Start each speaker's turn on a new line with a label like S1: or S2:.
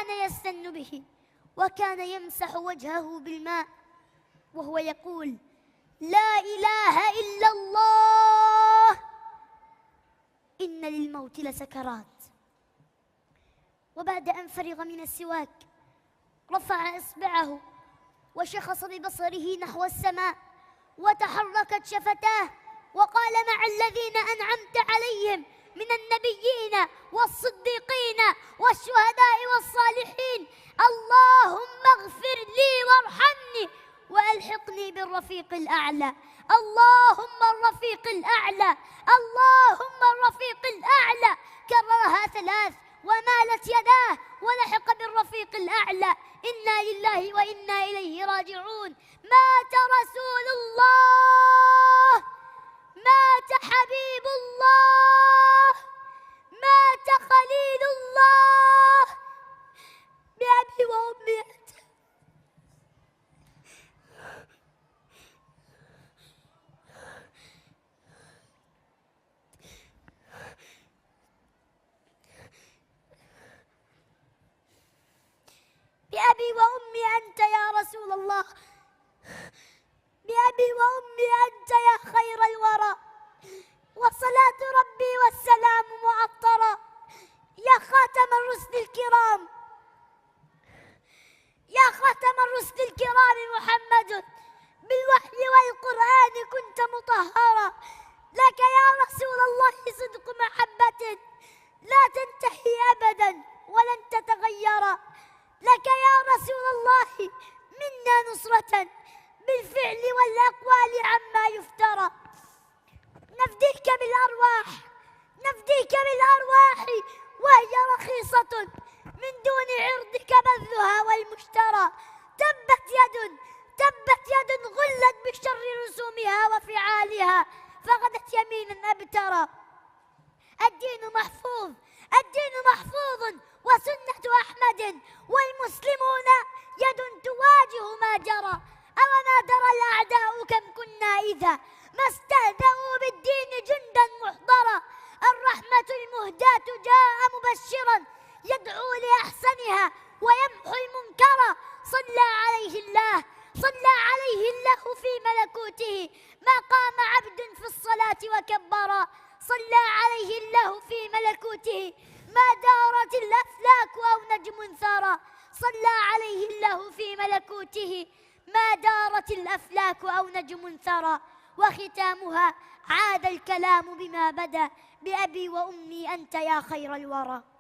S1: وكان يستن به، وكان يمسح وجهه بالماء وهو يقول: لا إله إلا الله، إن للموت لسكرات. وبعد أن فرغ من السواك رفع إصبعه وشخص ببصره نحو السماء، وتحركت شفتاه، وقال: مع الذين أنعمت عليهم من النبيين والصديقين والشهداء والصالحين، اللهم اغفر لي وارحمني وألحقني بالرفيق الأعلى. اللهم الرفيق الأعلى، اللهم الرفيق الأعلى. كررها 3 ومالت يداه ولحق بالرفيق الأعلى. إنا لله وإنا إليه راجعون. مات رسول الله، مات حبيب الله، مات خليل الله. بأبي وأمي أنت. بأبي وأمي أنت يا رسول الله، بأبي وأمي أنت يا خير الورى، وصلاة ربي والسلام معطرة يا خاتم الرسل الكرام، يا خاتم الرسل الكرام محمد، بالوحي والقرآن كنت مطهرا. لك يا رسول الله صدق محبة لا تنتهي أبدا ولن تتغير. لك يا رسول الله منا نصرة بالفعل والأقوال عما يفترى. نفديك بالأرواح، نفديك بالأرواح وهي رخيصة من دون عرضك بذلها والمشترى. تبت يد غلت بشر رسومها وفعالها، فغدت يمينا أبترى. الدين محفوظ، الدين محفوظ، وسنة أحمد والمسلمون يد تواجه ما جرى. أوما درى الأعداء كم كنا إذا ما استهزأوا بالدين جندا محضرا. الرحمة المهداة جاء مبشرا يدعو لأحسنها ويمحو المنكر. صلى عليه الله، صلى عليه الله في ملكوته ما قام عبد في الصلاة وكبرا. صلى عليه الله في ملكوته ما دارت الأفلاك أو نجم ثرى. صلى عليه الله في ملكوته ما دارت الأفلاك أو نجم ثرى. وختامها عاد الكلام بما بدا: بأبي وأمي أنت يا خير الورى.